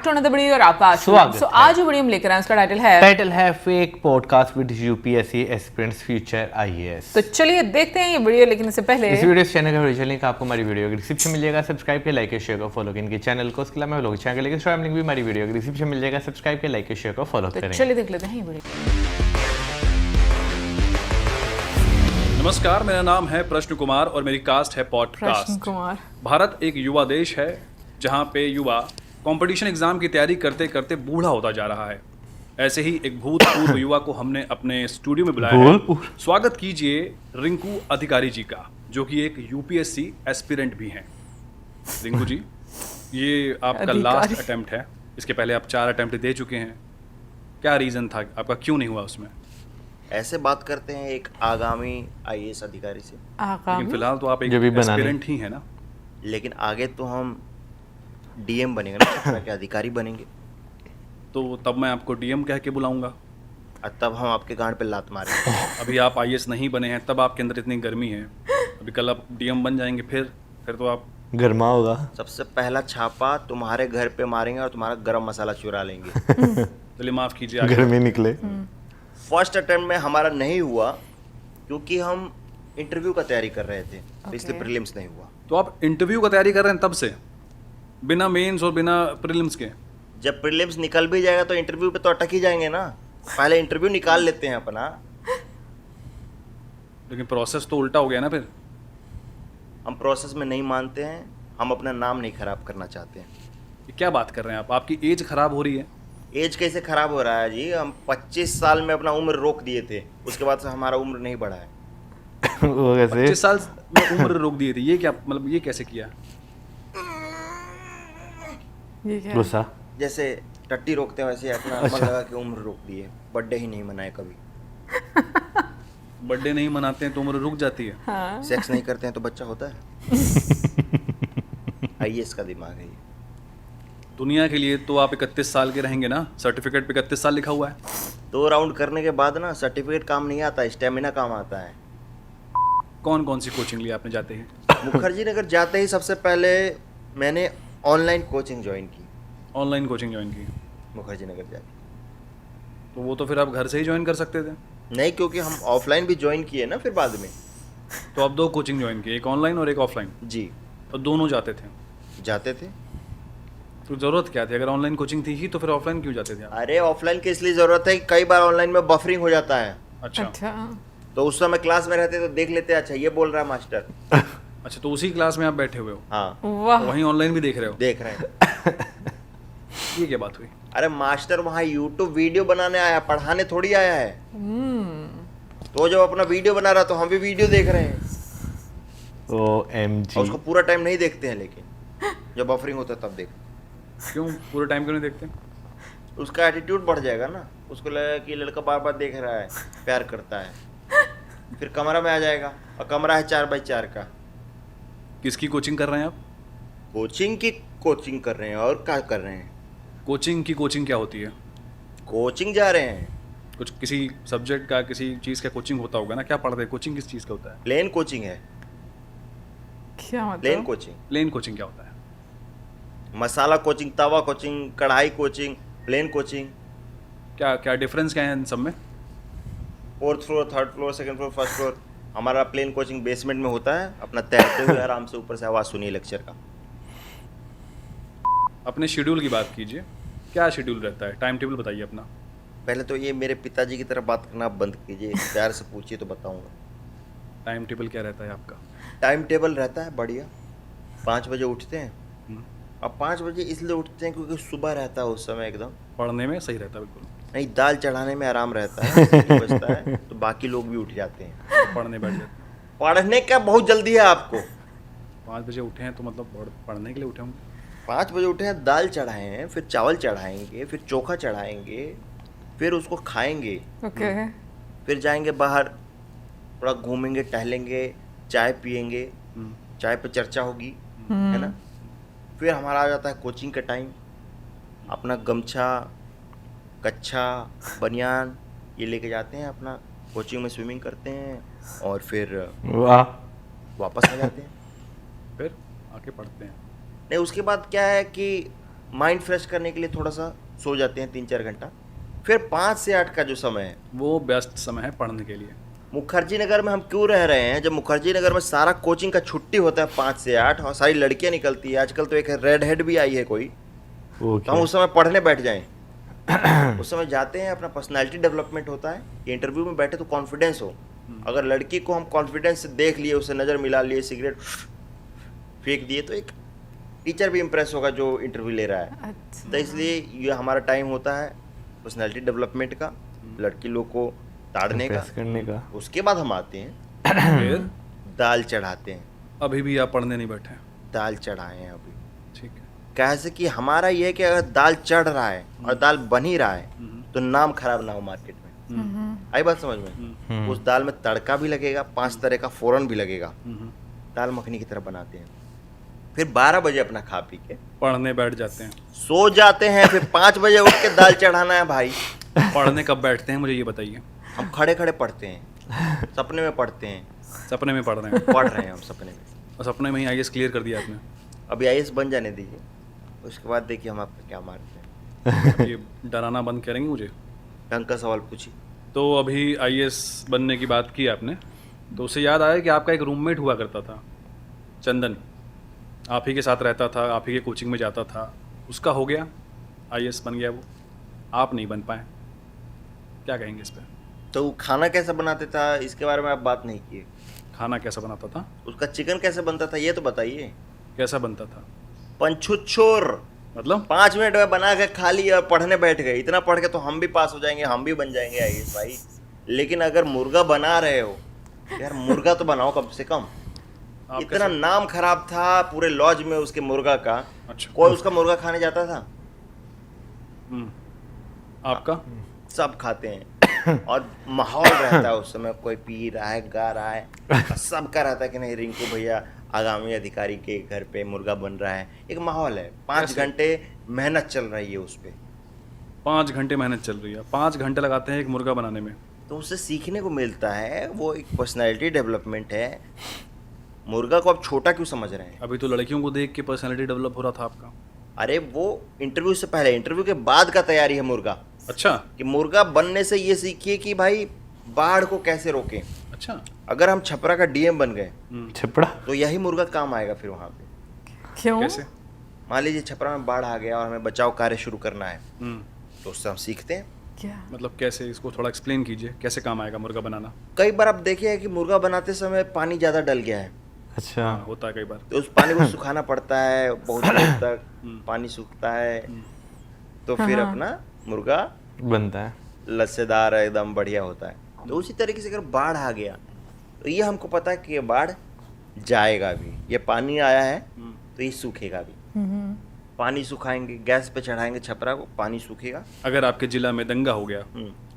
To another video और आपका स्वागत है। आज जो वीडियो हम लेकर आए हैं उसका टाइटल है fake podcast with UPSC aspirants future IAS. तो चलिए देखते हैं ये वीडियो, लेकिन इससे पहले इस वीडियो चैनल का ओरिजिनल लिंक आपको हमारी वीडियो के डिस्क्रिप्शन मिल जाएगा। सब्सक्राइब के लाइक शेयर को फॉलो इनके चैनल को। उसके अलावा लोग चैनल के इंस्टाग्राम लिंक भी हमारी वीडियो के डिस्क्रिप्शन मिल जाएगा। सब्सक्राइब के लाइक शेयर को फॉलो तो करें। चलिए देख लेते हैं ये वीडियो। नमस्कार, मेरा नाम है प्रश्न कुमार और मेरी कास्ट है प्रश्न पॉडकास्ट। कुमार। भारत एक युवा देश है जहाँ पे युवा कंपटीशन एग्जाम की तैयारी करते करते बूढ़ा होता जा रहा है। ऐसे ही एक भूतपूर्व युवा को हमने अपने स्टूडियो में बुलाया है। स्वागत कीजिए रिंकू अधिकारी जी का, जो कि एक यूपीएससी एस्पिरेंट भी हैं। रिंकू जी, ये आपका लास्ट अटेम्प्ट है। इसके पहले आप 4 अटेम्प्ट दे चुके हैं। क्या रीज़न था आपका, क्यों नहीं हुआ उसमें? ऐसे बात करते हैं एक आगामी आईएएस अधिकारी से, लेकिन फिलहाल तो आप एक जो भी बनाने। एस्पिरेंट ही है ना। लेकिन आगे तो हम डीएम बनेंगे ना, छपरा के अधिकारी बनेंगे, तो तब मैं आपको डीएम कह के बुलाऊंगा। और तब हम आपके गांड पे लात मारेंगे। अभी आप आईएएस नहीं बने हैं, तब आपके अंदर इतनी गर्मी है। अभी कल आप डीएम बन जाएंगे, फिर तो आप गर्मा होगा। सबसे पहला छापा तुम्हारे घर पे मारेंगे और तुम्हारा गरम मसाला चुरा लेंगे। चलिए माफ़ कीजिए आगे। गर्मी निकले। फर्स्ट अटेम्प्ट में हमारा नहीं हुआ क्योंकि हम इंटरव्यू का तैयारी कर रहे थे, तो इसलिए प्रीलिम्स नहीं हुआ। तो आप इंटरव्यू का तैयारी कर रहे हैं तब से, बिना मेंस और बिना प्रीलिम्स के? जब प्रीलिम्स निकल भी जाएगा तो इंटरव्यू पे तो अटक ही जाएंगे ना। पहले इंटरव्यू निकाल लेते हैं अपना। लेकिन प्रोसेस तो उल्टा हो गया ना फिर। हम प्रोसेस में नहीं मानते हैं, हम अपना नाम नहीं खराब करना चाहते हैं। ये क्या बात कर रहे हैं आप? आपकी एज खराब हो रही है। एज कैसे खराब हो रहा है जी? हम 25 साल में अपना उम्र रोक दिए थे, उसके बाद से हमारा उम्र नहीं बढ़ा है। वो कैसे? 25 साल में उम्र रोक दी थी, ये क्या मतलब, ये कैसे किया? ये क्या है? गुस्सा। जैसे टट्टी रोकते हैं वैसे अपना नंबर लगा के उम्र रोक दिए। बर्थडे ही नहीं मनाए कभी। बर्थडे नहीं मनाते हैं तो उम्र रुक जाती है। हाँ। सेक्स नहीं करते हैं तो बच्चा होता है। आईएएस का दिमाग है ये। दुनिया के लिए तो आप 31 साल के रहेंगे ना। सर्टिफिकेट पे 31 साल लिखा हुआ है। 2 राउंड करने के बाद ना सर्टिफिकेट काम नहीं आता, स्टेमिना काम आता है। कौन कौन सी कोचिंग ली आपने जाते ही? मुखर्जी नगर जाते ही सबसे पहले मैंने ऑनलाइन कोचिंग ज्वाइन की। ऑनलाइन कोचिंग ज्वाइन की? मुखर्जी नगर जाके तो वो तो फिर आप घर से ही ज्वाइन कर सकते थे। नहीं, क्योंकि हम ऑफलाइन भी ज्वाइन किए ना फिर बाद में। तो आप 2 कोचिंग ज्वाइन की, एक ऑनलाइन और एक ऑफलाइन, जी और दोनों जाते थे। जाते थे। तो ज़रूरत क्या थी? अगर ऑनलाइन कोचिंग थी ही तो फिर ऑफलाइन क्यों जाते थे आप? अरे ऑफलाइन की इसलिए जरूरत है कि कई बार ऑनलाइन में बफरिंग हो जाता है। अच्छा अच्छा। तो उस समय क्लास में रहते तो देख लेते, अच्छा ये बोल रहा है मास्टर। अच्छा, तो उसी क्लास में आप बैठे हुए हो, हाँ वाह। वहीं ऑनलाइन भी देख रहे हो? देख रहे हैं। ये क्या बात हुई? अरे मास्टर वहाँ यूट्यूब वीडियो बनाने आया, पढ़ाने थोड़ी आया है। तो जब अपना वीडियो बना रहा तो हम भी वीडियो देख रहे हैं। OMG। और उसको पूरा टाइम नहीं देखते हैं, लेकिन जब बफरिंग होता है तब देख। क्यों पूरे टाइम क्यों नहीं देखते? उसका एटीट्यूड बढ़ जाएगा ना। उसको लगेगा कि लड़का बार बार देख रहा है, प्यार करता है। फिर कमरा में आ जाएगा, और कमरा है 4x4 का। किसकी कोचिंग कर रहे हैं आप? कोचिंग की कोचिंग कर रहे हैं, और क्या कर रहे हैं? कोचिंग की कोचिंग क्या होती है? कोचिंग जा रहे हैं। कुछ किसी सब्जेक्ट का, किसी चीज़ का कोचिंग होता होगा ना। क्या पढ़ते हैं? कोचिंग किस चीज़ का होता है? प्लेन कोचिंग है। क्या मतलब? Plane coaching. प्लेन कोचिंग क्या होता है? मसाला कोचिंग, तवा कोचिंग, कढ़ाई कोचिंग, प्लेन कोचिंग। क्या क्या डिफरेंस क्या है इन सब में? 4th floor, 3rd floor, 2nd floor, 1st floor. हमारा प्लेन कोचिंग बेसमेंट में होता है, अपना तैरते हुए आराम से ऊपर से आवाज़ सुनिए लेक्चर का। अपने शेड्यूल की बात कीजिए, क्या शेड्यूल रहता है? टाइम टेबल बताइए अपना। पहले तो ये मेरे पिताजी की तरह बात करना आप बंद कीजिए, प्यार से पूछिए तो बताऊंगा। टाइम टेबल क्या रहता है आपका? टाइम टेबल रहता है बढ़िया। 5 बजे उठते हैं। अब 5 बजे इसलिए उठते हैं क्योंकि सुबह रहता है उस समय एकदम। पढ़ने में सही रहता है बिल्कुल। नहीं, दाल चढ़ाने में आराम रहता है, सीटी बजता है तो बाकी लोग भी उठ जाते हैं। तो पढ़ने बैठ जाते हैं। पढ़ने का बहुत जल्दी है आपको। 5 बजे उठे हैं तो मतलब पढ़ने के लिए उठे होंगे। 5 बजे उठे हैं, दाल चढ़ाए हैं, फिर चावल चढ़ाएंगे, फिर चोखा चढ़ाएंगे, फिर उसको खाएंगे। ओके। फिर जाएंगे बाहर, थोड़ा घूमेंगे, टहलेंगे, चाय पियेंगे, चाय पे चर्चा होगी, है ना। फिर हमारा आ जाता है कोचिंग का टाइम। अपना गमछा, कच्छा, बनियान ये लेके जाते हैं, अपना कोचिंग में स्विमिंग करते हैं और फिर वाह। वापस आ जाते हैं। फिर आके पढ़ते हैं। नहीं, उसके बाद क्या है कि माइंड फ्रेश करने के लिए थोड़ा सा सो जाते हैं 3-4 घंटा। फिर 5 से 8 का जो समय है वो बेस्ट समय है पढ़ने के लिए। मुखर्जी नगर में हम क्यों रह रहे हैं? जब मुखर्जी नगर में सारा कोचिंग का छुट्टी होता है 5 से 8 और सारी लड़कियां निकलती है, आजकल तो एक रेड हेड भी आई है कोई, तो हम उस समय पढ़ने बैठ जाएं। उस समय जाते हैं, अपना पर्सनालिटी डेवलपमेंट होता है। ये इंटरव्यू में बैठे तो कॉन्फिडेंस हो। अगर लड़की को हम कॉन्फिडेंस से देख लिए, उसे नज़र मिला लिए, सिगरेट फेंक दिए, तो एक टीचर भी इम्प्रेस होगा जो इंटरव्यू ले रहा है। अच्छा तो इसलिए ये हमारा टाइम होता है पर्सनालिटी डेवलपमेंट का, लड़की लोग को ताड़ने का। करने का। उसके बाद हम आते हैं फिर दाल चढ़ाते हैं। अभी भी आप पढ़ने नहीं बैठे? दाल चढ़ाए हैं अभी। ठीक है। कैसे कि हमारा ये है कि अगर दाल चढ़ रहा है और दाल बन ही रहा है तो नाम खराब ना हो मार्केट में। आई बात समझ में? उस दाल में तड़का भी लगेगा, 5 तरह का फोरन भी लगेगा। दाल मखनी की तरह बनाते हैं। फिर 12 बजे अपना खा पी के पढ़ने बैठ जाते हैं। सो जाते हैं। फिर 5 बजे उठ के दाल चढ़ाना है भाई। पढ़ने कब बैठते हैं मुझे ये बताइए? हम खड़े खड़े पढ़ते हैं, सपने में पढ़ते हैं। सपने में पढ़ रहे हैं? पढ़ रहे हैं हम सपने में। और सपने में ही आईएएस क्लियर कर दिया आपने? अभी आईएएस बन जाने दीजिए, उसके बाद देखिए हम आपको क्या मारते हैं। ये डराना बंद करेंगे मुझे? ढंग का सवाल पूछिए। तो अभी आईएएस बनने की बात की आपने, तो उससे याद आया कि आपका एक रूममेट हुआ करता था चंदन, आप ही के साथ रहता था, आप ही के कोचिंग में जाता था, उसका हो गया आईएएस बन गया वो, आप नहीं बन पाए, क्या कहेंगे इस पर? तो वो खाना कैसा बनाते था इसके बारे में आप बात नहीं किए। खाना कैसा बनाता था? उसका चिकन कैसे बनता था ये तो बताइए। कैसा बनता था? पंछुच्छोर, मतलब 5 मिनट में बना के खा लिया और पढ़ने बैठ गए। इतना पढ़ के तो हम भी पास हो जाएंगे, हम भी बन जाएंगे आईएएस भाई। लेकिन अगर मुर्गा बना रहे हो, यार मुर्गा तो बनाओ कम से कम। आप इतना नाम खराब था पूरे लॉज में उसके मुर्गा का, अच्छा। कोई उसका मुर्गा खाने जाता था? आपका? सब खाते हैं। और माहौल रहता है उस समय, कोई पी रहा है, गा रहा है, सबका रहता है कि नहीं रिंकू भैया आगामी अधिकारी के घर पे मुर्गा बन रहा है। एक माहौल है। 5 घंटे मेहनत चल रही है उस पर। 5 घंटे मेहनत चल रही है, 5 घंटे लगाते हैं एक मुर्गा बनाने में, तो उससे सीखने को मिलता है। वो एक पर्सनैलिटी डेवलपमेंट है। मुर्गा को आप छोटा क्यों समझ रहे हैं? अभी तो लड़कियों को देख के पर्सनैलिटी डेवलप हो रहा था आपका। अरे वो इंटरव्यू से पहले, इंटरव्यू के बाद का तैयारी है मुर्गा। अच्छा। कि मुर्गा बनने से ये सीखिए कि भाई बाढ़ को कैसे रोकें। अच्छा। अगर हम छपरा का डीएम बन गए छपड़ा? तो यही मुर्गा काम आएगा फिर वहाँ पे। क्यों? कैसे? मान लीजिए छपरा में बाढ़ आ गया और हमें बचाव कार्य शुरू करना है, हम्म, तो उससे हम सीखते हैं। क्या? मतलब कैसे, इसको थोड़ा एक्सप्लेन कीजिए, कैसे काम आएगा मुर्गा बनाना? कई बार आप देखिए कि मुर्गा बनाते समय पानी ज़्यादा डल गया है, अच्छा। होता है कई बार। तो उस पानी को सुखाना पड़ता है, बहुत देर तक पानी सूखता है, तो फिर अपना मुर्गा बनता है, लस्सेदार एकदम बढ़िया होता है। तो उसी तरीके से अगर बाढ़ आ गया तो ये हमको पता है कि ये बाढ़ जाएगा भी, ये पानी आया है तो ये सूखेगा भी। पानी सुखाएंगे, गैस पे चढ़ाएंगे छपरा को, पानी सूखेगा। अगर आपके जिला में दंगा हो गया,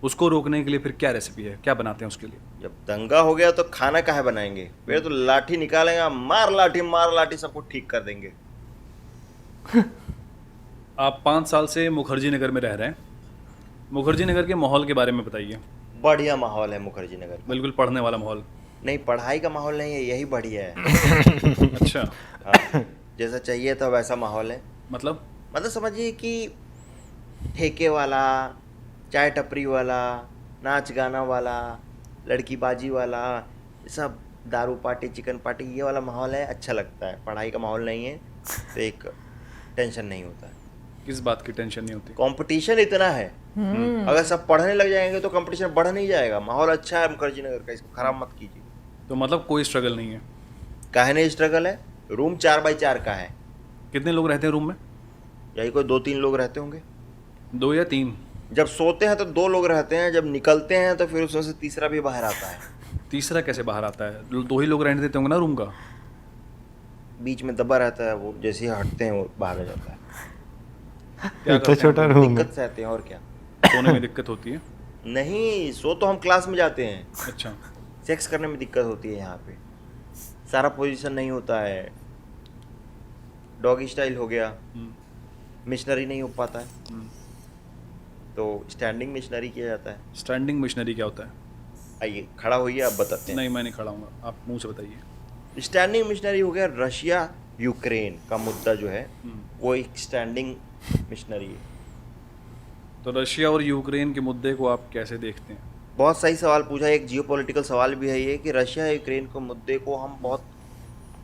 उसको रोकने के लिए फिर क्या रेसिपी है, क्या बनाते हैं उसके लिए? जब दंगा हो गया तो खाना काहे बनाएंगे? फिर तो लाठी निकालेंगे, मार लाठी सबको ठीक कर देंगे। आप 5 साल से मुखर्जी नगर में रह रहे हैं, मुखर्जी नगर के माहौल के बारे में बताइए। बढ़िया माहौल है मुखर्जी नगर का। बिल्कुल पढ़ने वाला माहौल? नहीं, पढ़ाई का माहौल नहीं है, यही बढ़िया है। अच्छा। हाँ, जैसा चाहिए था वैसा माहौल है। मतलब समझिए कि ठेके वाला, चाय टपरी वाला, नाच गाना वाला, लड़की बाजी वाला, सब दारू पार्टी, चिकन पार्टी, ये वाला माहौल है, अच्छा लगता है। पढ़ाई का माहौल नहीं है तो एक टेंशन नहीं होता है। किस बात की टेंशन नहीं होती? कंपटीशन इतना है, अगर सब पढ़ने लग जाएंगे तो कंपटीशन बढ़ नहीं जाएगा। माहौल अच्छा है मुखर्जी नगर का, इसको खराब मत कीजिए। तो मतलब कोई स्ट्रगल नहीं है? काहे नहीं स्ट्रगल है? रूम 4x4 का है। कितने लोग रहते हैं रूम में? यही कोई 2-3 लोग रहते होंगे। 2 या 3? जब सोते हैं तो 2 लोग रहते हैं, जब निकलते हैं तो फिर उसमें से तीसरा भी बाहर आता है। तीसरा कैसे बाहर आता है? 2 ही लोग रहने देते होंगे ना रूम का? बीच में दबा रहता है, वो जैसे ही हटते हैं वो बाहर आ जाता है। इतना छोटा रूम है। दिक्कत से आते हैं और क्या। सोने में दिक्कत होती है? नहीं, सो तो हम क्लास में जाते हैं, अच्छा। सेक्स करने में दिक्कत होती है। यहाँ पे सारा पोजीशन नहीं होता है, डॉगी स्टाइल हो गया, मिशनरी नहीं हो पाता है, तो स्टैंडिंग मिशनरी किया जाता है। स्टैंडिंग मिशनरी क्या होता है? आइए खड़ा होइए, आप बताते हैं। नहीं, मैं नहीं खड़ा हूँगा, आप मुंह से बताइए। स्टैंडिंग मिशनरी हो गया रशिया यूक्रेन का मुद्दा जो है, वो एक स्टैंडिंग मिशनरी है। तो रशिया और यूक्रेन के मुद्दे को आप कैसे देखते हैं? बहुत सही सवाल पूछा। एक जियोपॉलिटिकल सवाल भी है ये कि रशिया यूक्रेन के मुद्दे को हम बहुत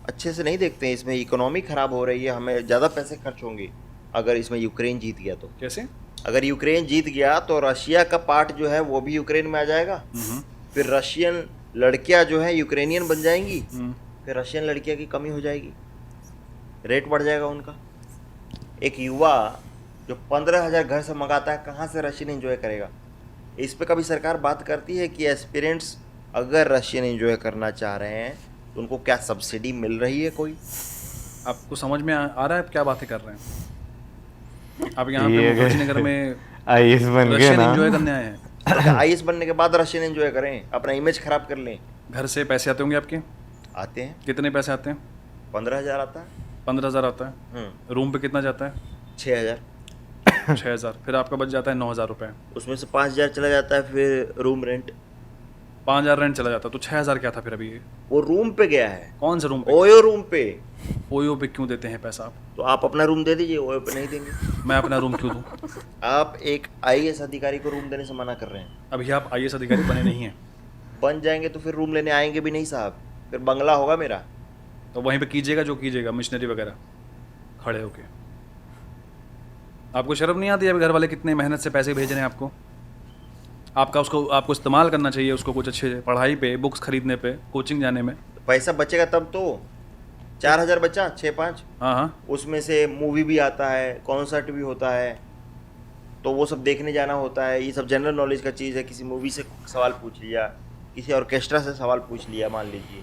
अच्छे से नहीं देखते हैं। इसमें इकोनॉमी ख़राब हो रही है, हमें ज़्यादा पैसे खर्च होंगे अगर इसमें यूक्रेन जीत गया तो। कैसे? अगर यूक्रेन जीत गया तो रशिया का पार्ट जो है वो भी यूक्रेन में आ जाएगा, फिर रशियन लड़कियां जो है यूक्रेनियन बन जाएंगी, फिर रशियन लड़कियां की कमी हो जाएगी, रेट बढ़ जाएगा उनका। एक युवा जो 15,000 घर से मंगाता है, कहाँ से रशियन एंजॉय करेगा? इस पे कभी सरकार बात करती है कि एस्पिरेंट्स अगर रशियन एंजॉय करना चाह रहे हैं तो उनको क्या सब्सिडी मिल रही है कोई? आपको समझ में आ रहा है आप क्या बातें कर रहे हैं? आप यहाँ पे मुखर्जीनगर में आईएएस बन गए रशियन ना। एंजॉय करने आए हैं? आईएएस बनने के बाद रशियन एंजॉय करें, अपना इमेज खराब कर लें? घर से पैसे आते होंगे आपके? आते हैं। कितने पैसे आते हैं? 15,000 आता है। 15,000 आता है। रूम पे कितना जाता है? 6,000। 6,000। फिर आपका बच जाता है 9,000 रुपये। उसमें से 5,000 चला जाता है फिर रूम रेंट। 5,000 रेंट चला जाता है, तो 6,000 क्या था फिर अभी? वो रूम पे गया है। कौन से रूम पे? ओयो रूम पे। ओयो पे क्यों देते हैं पैसा आप? तो आप अपना रूम दे दीजिए, ओयो पे नहीं देंगे। मैं अपना रूम क्यों दूँ? आप एक आईएएस अधिकारी को रूम देने से मना कर रहे हैं। अभी आप आईएएस अधिकारी बने नहीं हैं। बन जाएंगे तो फिर रूम लेने आएंगे भी नहीं साहब, फिर बंगला होगा मेरा। तो वहीं पे कीजिएगा जो कीजिएगा, मिशनरी वगैरह खड़े होके। आपको शर्म नहीं आती है? घर वाले कितने मेहनत से पैसे भेज रहे हैं आपको। आपको इस्तेमाल करना चाहिए उसको कुछ अच्छे पढ़ाई पे, बुक्स खरीदने पे, कोचिंग जाने में। पैसा बचेगा तब तो। 4,000 बचा, 6-5, हाँ हाँ। उसमें से मूवी भी आता है, कॉन्सर्ट भी होता है, तो वो सब देखने जाना होता है। ये सब जनरल नॉलेज का चीज़ है। किसी मूवी से सवाल पूछ लिया, किसी ऑर्केस्ट्रा से सवाल पूछ लिया मान लीजिए,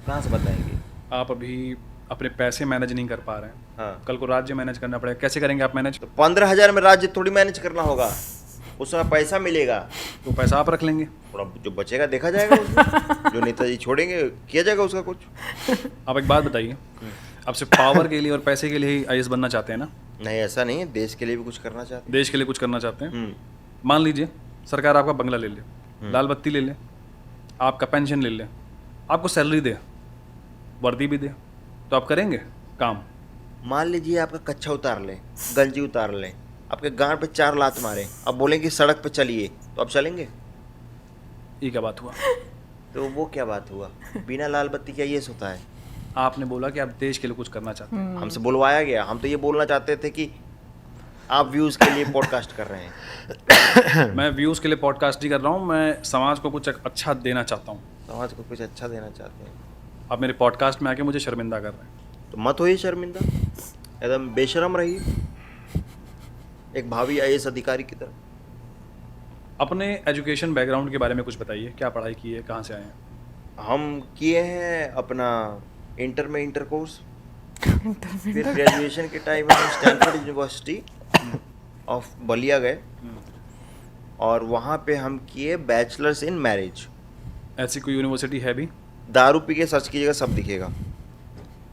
कहाँ से बताएंगे? आप अभी अपने पैसे मैनेज नहीं कर पा रहे हैं। हाँ, कल को राज्य मैनेज करना पड़ेगा, कैसे करेंगे आप मैनेज? तो 15,000 में राज्य थोड़ी मैनेज करना होगा, उसमें पैसा मिलेगा। तो पैसा आप रख लेंगे। थोड़ा जो बचेगा देखा जाएगा उसमें। जो नेताजी छोड़ेंगे किया जाएगा उसका कुछ। आप एक बात बताइए, आप सिर्फ पावर के लिए और पैसे के लिए ही आईएएस बनना चाहते हैं ना? नहीं, ऐसा नहीं है, देश के लिए भी कुछ करना चाहते हैं। देश के लिए कुछ करना चाहते हैं। हम्म, मान लीजिए सरकार आपका बंगला ले ले, लाल बत्ती ले ले, आपका पेंशन ले ले, आपको सैलरी दे, वर्दी भी दे, तो आप करेंगे काम? मान लीजिए आपका कच्छा उतार लें, गंजी उतार लें, आपके गांड पे 4 लात मारे, अब बोलेंगे सड़क पे चलिए, तो आप चलेंगे? ये क्या बात हुआ? तो वो क्या बात हुआ? बिना लाल बत्ती क्या ये होता है? आपने बोला कि आप देश के लिए कुछ करना चाहते हैं। हमसे बुलवाया गया, हम तो ये बोलना चाहते थे कि आप व्यूज के लिए पॉडकास्ट कर रहे हैं। मैं व्यूज़ के लिए पॉडकास्ट ही कर रहा हूँ, मैं समाज को कुछ अच्छा देना चाहता हूँ। समाज को कुछ अच्छा देना चाहते हैं आप मेरे पॉडकास्ट में आके मुझे शर्मिंदा कर रहे हैं। तो मत होइए शर्मिंदा, एकदम बेशरम रहिए एक भावी आईएएस अधिकारी की तरह। अपने एजुकेशन बैकग्राउंड के बारे में कुछ बताइए, क्या पढ़ाई की है, कहाँ से आए हैं? हम किए हैं अपना इंटर में इंटर कोर्स, फिर ग्रेजुएशन के टाइम में हम स्टैनफोर्ड यूनिवर्सिटी ऑफ बलिया गए और वहाँ पे हम किए बैचलर्स इन मैरिज। ऐसी कोई यूनिवर्सिटी है भी? दारू पी के सर्च कीजिएगा सब दिखेगा,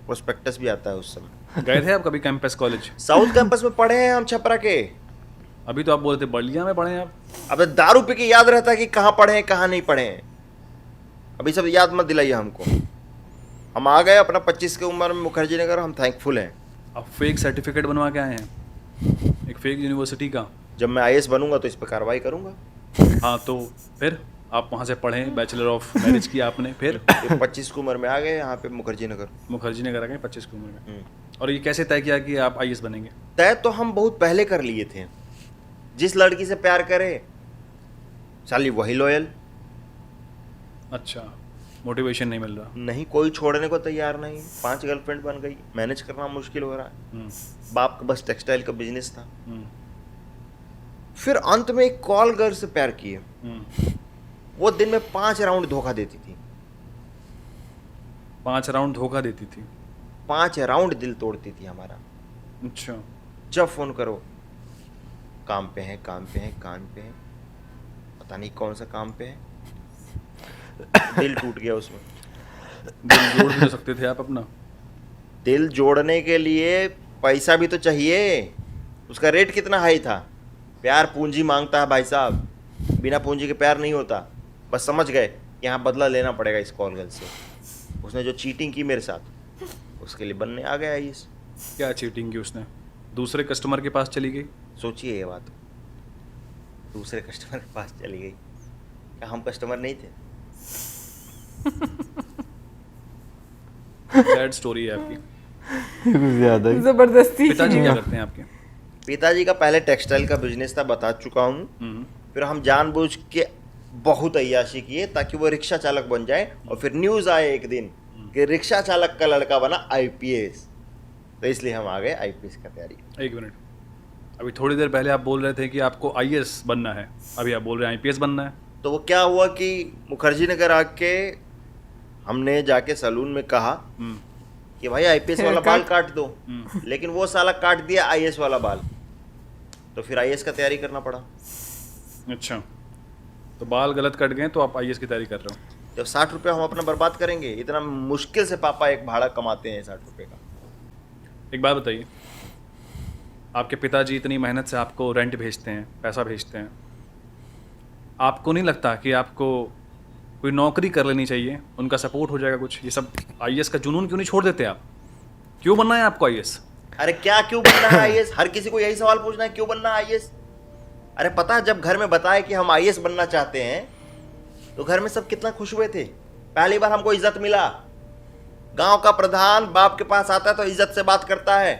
प्रोस्पेक्टस भी आता है उस समय। गए थे आप कभी कैंपस कॉलेज? साउथ कैंपस में पढ़े हैं हम, छपरा के। अभी तो आप बोले थे बलिया में पढ़े हैं आप। अब दारू पी के याद रहता है कि कहाँ पढ़े हैं कहाँ नहीं पढ़े हैं। अभी सब याद मत दिलाइए हमको। हम आ गए अपना 25 की उम्र में मुखर्जी नगर, हम थैंकफुल हैं। आप फेक सर्टिफिकेट बनवा के आए हैं एक फेक यूनिवर्सिटी का। जब मैं आईएएस बनूंगा तो इस पर कार्रवाई करूंगा। हाँ, तो फिर आप वहाँ से पढ़े, बैचलर ऑफ मैरिज किया आपने, फिर 25 की उम्र में आ गए यहाँ पे मुखर्जी नगर। मुखर्जी नगर आ गए 25 की उम्र में। और ये कैसे तय किया कि आप आईएएस बनेंगे? तय तो हम बहुत पहले कर लिए थे। जिस लड़की से प्यार करे साली वही लॉयल। अच्छा, मोटिवेशन नहीं मिल रहा। नहीं, कोई छोड़ने को तैयार नहीं। 5 गर्लफ्रेंड बन गई, मैनेज करना मुश्किल हो रहा है। बाप का बस टेक्सटाइल का बिजनेस था। फिर अंत में एक कॉल गर्ल से प्यार किए। वो दिन में 5 राउंड धोखा देती थी। 5 राउंड धोखा देती थी? 5 राउंड दिल तोड़ती थी हमारा। अच्छा। जब फोन करो काम पे है, काम पे है, काम पे है, पता नहीं कौन सा काम पे है। दिल टूट गया उसमें। दिल जोड़ भी तो सकते थे आप अपना। दिल जोड़ने के लिए पैसा भी तो चाहिए। उसका रेट कितना हाई था। प्यार पूंजी मांगता है भाई साहब, बिना पूंजी के प्यार नहीं होता। बस समझ गए यहाँ बदला लेना पड़ेगा इस कॉल गर्ल से। उसने जो चीटिंग की मेरे साथ, उसके लिए बनने आ गया आईएएस। क्या चीटिंग की उसने? दूसरे कस्टमर के पास चली गई? सोचिए ये बात, दूसरे कस्टमर के पास चली गई, क्या हम कस्टमर नहीं थे? सैड स्टोरी है आपकी। कुछ ज्यादा ही। जबरदस्ती। पिताजी क्या करते हैं आपके? पिताजी का पहले टेक्सटाइल का बिजनेस था, बता चुका हूँ। फिर हम जानबूझ के बहुत अय्याशी किए ताकि वो रिक्शा चालक बन जाए, और फिर न्यूज़ आए एक दिन कि रिक्शा चालक का लड़का बना आईपीएस, तो इसलिए हम आ गए आईपीएस का तैयारी। एक मिनट, अभी थोड़ी देर पहले आप बोल रहे थे कि आपको आईएएस बनना है, अभी आप बोल रहे हैं आईपीएस बनना है। तो वो क्या हुआ कि मुखर्जी नगर आके हमने जाके सैलून में कहा कि भाई आईपीएस वाला बाल काट दो, लेकिन वो साला काट दिया आईएएस वाला बाल, तो फिर आईएएस का तैयारी करना पड़ा। अच्छा, तो बाल गलत कट गए तो आप आईएएस की तैयारी कर रहे हो। जब 60 रुपये हम अपना बर्बाद करेंगे, इतना मुश्किल से पापा एक भाड़ा कमाते हैं 60 रुपये का। एक बात बताइए, आपके पिताजी इतनी मेहनत से आपको रेंट भेजते हैं, पैसा भेजते हैं, आपको नहीं लगता कि आपको कोई नौकरी कर लेनी चाहिए, उनका सपोर्ट हो जाएगा कुछ? ये सब आईएएस का जुनून क्यों नहीं छोड़ देते आप? क्यों बनना है आपको आईएएस? अरे क्या क्यों बनना है आईएएस? हर किसी को यही सवाल पूछना है, क्यों बनना है आईएएस? अरे पता है, जब घर में बताया कि हम आईएएस बनना चाहते हैं तो घर में सब कितना खुश हुए थे। पहली बार हमको इज्जत मिला। गांव का प्रधान बाप के पास आता है तो इज्जत से बात करता है।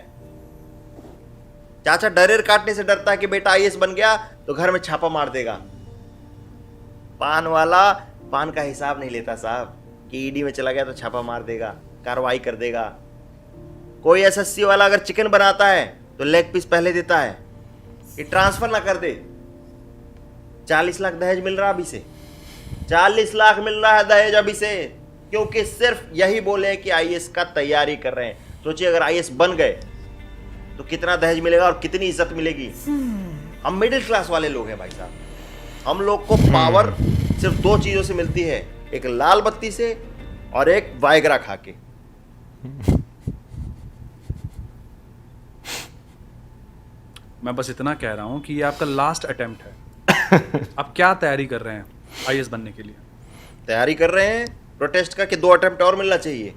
चाचा डरेर काटने से डरता है कि बेटा आईएएस बन गया तो घर में छापा मार देगा। पान वाला पान का हिसाब नहीं लेता साहब, कि ईडी में चला गया तो छापा मार देगा, कार्रवाई कर देगा। कोई एसएससी वाला अगर चिकन बनाता है तो लेग पीस पहले देता है कि ट्रांसफर ना कर दे। 40 लाख दहेज मिल रहा अभी से, 40 लाख मिल रहा है दहेज अभी से, क्योंकि सिर्फ यही बोले कि आईएएस का तैयारी कर रहे हैं। सोचिए अगर आईएएस बन गए तो कितना दहेज मिलेगा और कितनी इज्जत मिलेगी। हम मिडिल क्लास वाले लोग हैं भाई साहब, हम लोग को पावर सिर्फ 2 चीजों से मिलती है, एक लाल बत्ती से और एक वायग्रा खा के। मैं बस इतना कह रहा हूँ कि ये आपका लास्ट अटेम्प्ट है। आप क्या तैयारी कर रहे हैं आईएएस बनने के लिए? तैयारी कर रहे हैं प्रोटेस्ट का कि 2 अटेम्प्ट और मिलना चाहिए।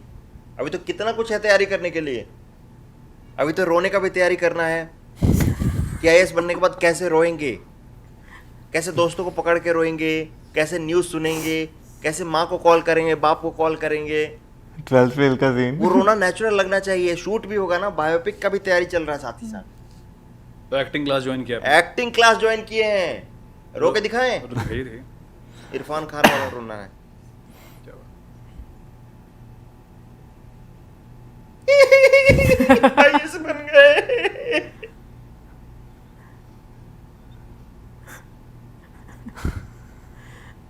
अभी तो कितना कुछ है तैयारी करने के लिए। अभी तो रोने का भी तैयारी करना है कि आईएएस बनने के बाद कैसे रोएंगे, कैसे दोस्तों को पकड़ के रोएंगे, कैसे न्यूज़ सुनेंगे, कैसे माँ को कॉल करेंगे, बाप को कॉल करेंगे। 12th फेल का सीन। वो रोना नेचुरल लगना चाहिए। शूट भी होगा ना, बायोपिक का भी तैयारी चल रहा है साथ ही साथ। तो एक्टिंग क्लास ज्वाइन किया आपने? एक्टिंग क्लास ज्वाइन किए हैं। रो के दिखाएं? तो दिखाई थे। इरफान खान वाला रोना है। क्या बात। आईएएस बन गए।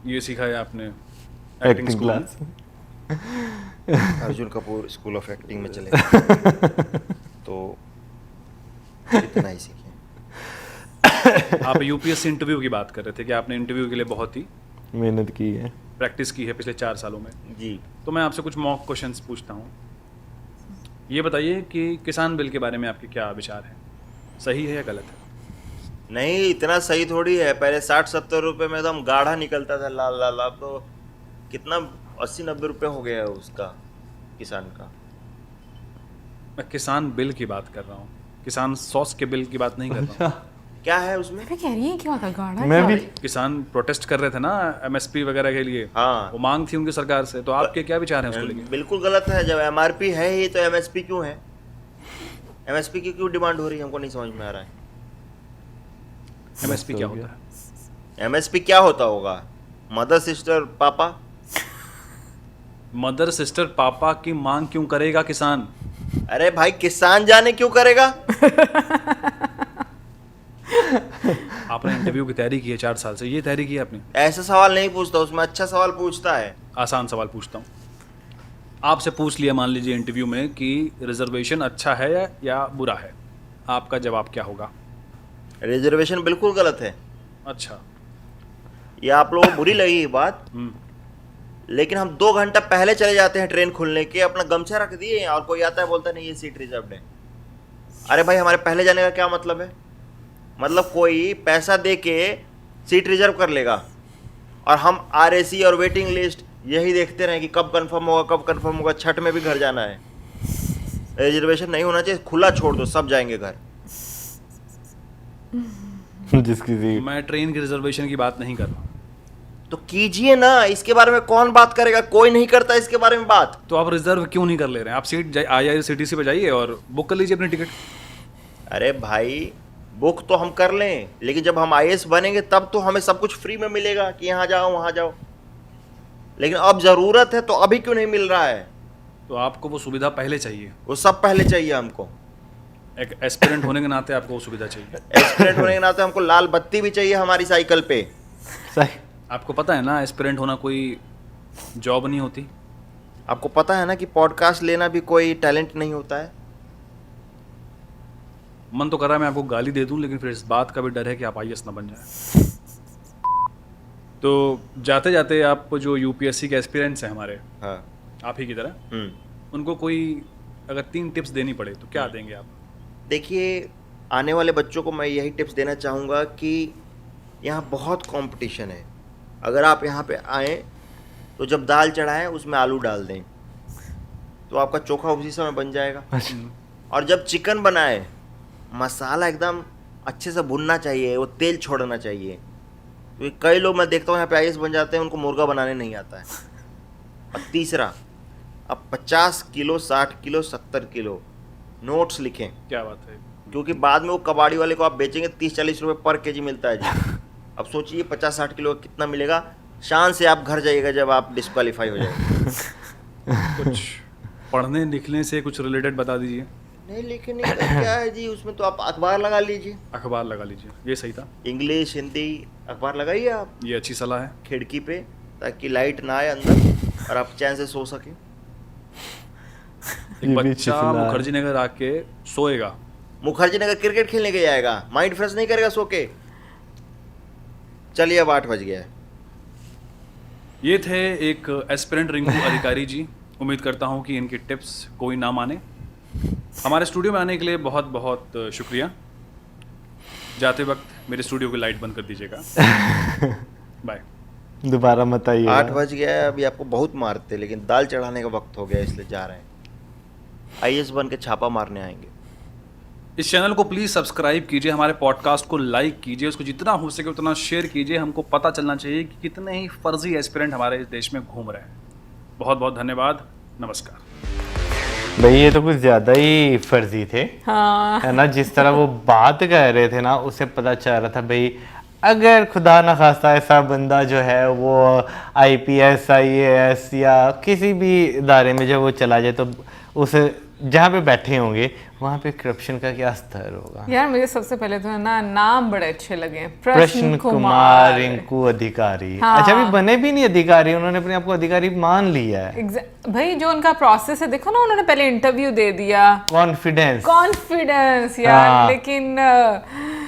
ये सीखा है आपने एक्टिंग स्कूल में? Class. Arjun Kapoor school of acting में चले गए तो इतना ही सीखे। आप यूपीएससी इंटरव्यू की बात कर रहे थे कि आपने इंटरव्यू के लिए बहुत ही मेहनत की है। प्रैक्टिस की है पिछले 4 सालों में। जी, तो मैं आपसे कुछ मॉक क्वेश्चंस पूछता हूँ। ये बताइए कि किसान बिल के बारे में आपके क्या विचार हैं, सही है या गलत है? नहीं इतना सही थोड़ी है। पहले 60-70 रुपए में एकदम गाढ़ा निकलता था लाल लाल, अब तो कितना 80-90 रुपए हो गया है उसका, किसान का। मैं किसान बिल की बात कर रहा हूँ, किसान सॉस के बिल की बात नहीं कर रहा हूँ। क्या है उसमें? मैं कह रही है क्या होता गाढ़ा मैं क्या? भी किसान प्रोटेस्ट कर रहे थे ना एमएसपी वगैरह के लिए। हाँ। वो मांग थी उनकी सरकार से, तो आपके क्या विचार हैं उसको लेके? बिल्कुल गलत है। जब एमआरपी है ही तो एमएसपी क्यों है? एमएसपी की क्यों डिमांड हो रही है, हमको नहीं समझ में आ रहा है। एमएसपी क्या होता है? एमएसपी क्या होता होगा? मदर सिस्टर पापा। मदर सिस्टर पापा की मांग क्यों करेगा किसान? अरे भाई किसान जाने क्यों करेगा? आपने इंटरव्यू की तैयारी की है 4 साल से, ये तैयारी की है आपने? ऐसा सवाल नहीं पूछता, उसमें अच्छा सवाल पूछता है। आसान सवाल पूछता हूँ। आपसे पूछ लिया मान लीजिए इंटरव्यू में कि रिजर्वेशन अच्छा है या बुरा है, आपका जवाब क्या होगा? रिजर्वेशन बिल्कुल गलत है। अच्छा। ये आप लोगों को बुरी लगी ये बात, लेकिन हम 2 घंटा पहले चले जाते हैं ट्रेन खुलने के, अपना गमछा रख दिए और कोई आता है बोलता नहीं ये सीट रिजर्व है। अरे भाई हमारे पहले जाने का क्या मतलब है? मतलब कोई पैसा दे के सीट रिजर्व कर लेगा और हम आरएसी और वेटिंग लिस्ट यही देखते रहें कि कब कंफर्म होगा, कब कंफर्म होगा। छठ में भी घर जाना है, रिजर्वेशन नहीं होना चाहिए, खुला छोड़ दो, सब जाएंगे घर। जिसकी सीट मैं ट्रेन की रिजर्वेशन की बात नहीं कर रहा। तो कीजिए ना, इसके बारे में कौन बात करेगा? कोई नहीं करता इसके बारे में बात। तो आप रिजर्व क्यों नहीं कर ले रहे हैं? आप सीट IRCTC पे जाइए और बुक कर लीजिए अपनी टिकट। अरे भाई, बुक तो हम कर लें, लेकिन जब हम IAS बनेंगे तब तो हमें सब कुछ फ्री में मिलेगा कि यहाँ जाओ वहाँ जाओ। लेकिन अब जरूरत है तो अभी क्यों नहीं मिल रहा है? तो आपको वो सुविधा पहले चाहिए। वो सब पहले चाहिए हमको। एक एस्पिरेंट होने के नाते आपको वो सुविधा चाहिए। एस्पिरेंट होने के नाते हमको लाल बत्ती भी चाहिए हमारी साइकिल पे। सही। आपको पता है ना, एस्पिरेंट होना कोई जॉब नहीं होती। आपको पता है ना कि पॉडकास्ट लेना भी कोई टैलेंट नहीं होता है। मन तो कर रहा है मैं आपको गाली दे दूं, लेकिन फिर इस बात का भी डर है कि आप IAS ना बन जाए। तो जाते जाते आप जो UPSC के एस्पिरेंट्स हैं हमारे, हाँ। आप ही की तरह, उनको कोई अगर 3 टिप्स देनी पड़े तो क्या देंगे आप? देखिए, आने वाले बच्चों को मैं यही टिप्स देना चाहूँगा कि यहाँ बहुत कंपटीशन है। अगर आप यहाँ पे आएँ तो जब दाल चढ़ाएं उसमें आलू डाल दें, तो आपका चोखा उसी समय बन जाएगा। और जब चिकन बनाए, मसाला एकदम अच्छे से भुनना चाहिए, वो तेल छोड़ना चाहिए। तो कई लोग मैं देखता हूँ यहाँ पे IAS बन जाते हैं, उनको मुर्गा बनाने नहीं आता है। और तीसरा, अब 50 किलो, 60 किलो, 70 किलो नोट्स लिखें, क्या बात है। क्योंकि बाद में वो कबाड़ी वाले को आप बेचेंगे 30-40 रुपये पर केजी मिलता है जी। अब सोचिए 50-60 किलो कितना मिलेगा। शान से आप घर जाइएगा जब आप डिस्क्वालीफाई हो जाएंगे। कुछ पढ़ने लिखने से कुछ रिलेटेड बता दीजिए। नहीं, लिखने का क्या है जी, उसमें तो आप अखबार लगा लीजिए। अखबार लगा लीजिए, ये सही था। इंग्लिश, हिंदी अखबार लगाइए आप ये अच्छी सलाह है। खिड़की पे, ताकि लाइट ना आए अंदर और आप चैन से सो सके। एक बच्चा मुखर्जी नगर आके सोएगा, मुखर्जी नगर क्रिकेट खेलने के जाएगा, माइंड फ्रेश नहीं करेगा सो के। चलिए, अब 8 बज गया है। ये थे एक एस्पिरेंट रिंकू अधिकारी जी। उम्मीद करता हूँ कि इनकी टिप्स कोई ना माने। हमारे स्टूडियो में आने के लिए बहुत बहुत शुक्रिया। जाते वक्त मेरे स्टूडियो की लाइट बंद कर दीजिएगा। बाय। दोबारा मत आइए। 8 बज गया है, अभी आपको बहुत मारते, लेकिन दाल चढ़ाने का वक्त हो गया, इसलिए जा रहे हैं। IAS बन के छापा मारने आएंगे। इस चैनल को प्लीज़ सब्सक्राइब कीजिए, हमारे पॉडकास्ट को लाइक कीजिए, उसको जितना हो सके उतना शेयर कीजिए। हमको पता चलना चाहिए कि कितने ही फर्जी एस्पिरेंट हमारे इस देश में घूम रहे हैं। बहुत बहुत धन्यवाद। नमस्कार। भाई ये तो कुछ ज़्यादा ही फर्जी थे। हाँ। है ना, जिस तरह वो बात कर रहे थे ना, उससे पता चल रहा था भाई, अगर खुदा न खास्ता ऐसा बंदा जो है वो IPS IAS या किसी भी इदारे में जब वो चला जाए, तो उस जहाँ पे बैठे होंगे वहाँ पे करप्शन का क्या स्तर होगा। यार मुझे सबसे पहले तो है ना, नाम बड़े अच्छे लगे, प्रश्न कुमार रिंकू अधिकारी। हाँ। अच्छा, अभी बने भी नहीं अधिकारी, उन्होंने अपने आप को अधिकारी मान लिया है। भाई जो उनका प्रोसेस है, देखो ना, उन्होंने पहले इंटरव्यू दे दिया। कॉन्फिडेंस यार। हाँ। लेकिन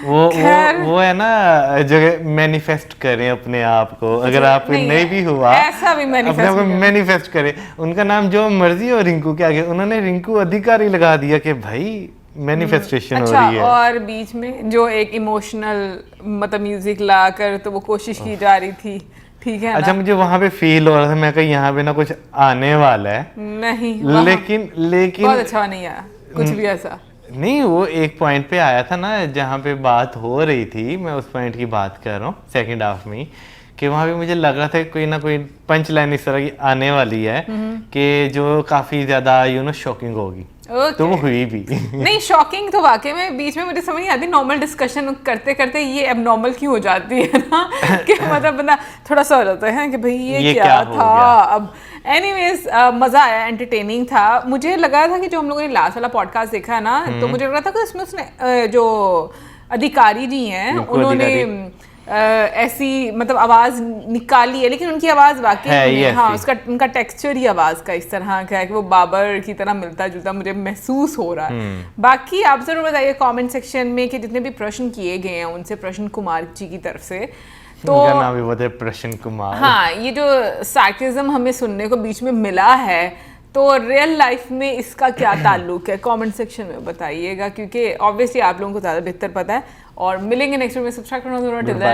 वो है ना, जो मैनिफेस्ट करें अपने आप को। अगर आप नहीं भी हुआ, ऐसा भी मैनिफेस्ट करें। उनका नाम जो मर्जी हो रिंकू के आगे, उन्होंने रिंकू अधिकारी लगा दिया कि भाई मैनिफेस्टेशन हो रही है। और बीच में जो एक इमोशनल मतलब म्यूजिक लाकर तो वो कोशिश की जा रही थी, ठीक है। अच्छा, मुझे वहां पे फील हो रहा था, मैं कहीं यहाँ पे ना कुछ आने वाला है। नहीं, लेकिन बहुत अच्छा नहीं आया कुछ भी ऐसा। नहीं, वो एक पॉइंट पे आया था ना, जहाँ पे बात हो रही थी, मैं उस पॉइंट की बात कर रहा हूँ, सेकंड हाफ में, कि वहाँ पे मुझे लग रहा था कोई ना कोई पंच लाइन इस तरह की आने वाली है कि जो काफी ज्यादा शॉकिंग होगी। तो वो हुई भी नहीं, शॉकिंग तो वाकई में बीच में मुझे समझ नहीं आती, नॉर्मल डिस्कशन करते करते ये एबनॉर्मल क्यों हो जाती है ना कि मतलब बंदा थोड़ा सा हो जाता है कि भाई ये क्या था। अब एनीवेज मजा आया, एंटरटेनिंग था। मुझे लगा था कि जो हम लोगों ने लास्ट वाला पॉडकास्ट देखा है ना, तो मुझे लग रहा था कि उसमें उसने जो अधिकारी जी हैं उन्होंने ऐसी मतलब आवाज निकाली है, लेकिन उनकी आवाज वाकई में, हाँ, उसका उनका टेक्सचर ही आवाज का इस तरह का है कि वो बाबर की तरह मिलता जुलता मुझे महसूस हो रहा है। बाकी आप जरूर बताइए कमेंट सेक्शन में कि जितने भी प्रश्न किए गए हैं उनसे, प्रश्न कुमार जी की तरफ से, तो उनका नाम भी बताए, प्रश्न कुमार। हाँ, ये जो सार्केज्म हमें सुनने को बीच में मिला है, तो रियल लाइफ में इसका क्या ताल्लुक है, कमेंट सेक्शन में बताइएगा, क्योंकि ऑब्वियसली आप लोगों को ज़्यादा बेहतर पता है। और मिलेंगे नेक्स्ट वीडियो में। सब्सक्राइब करना।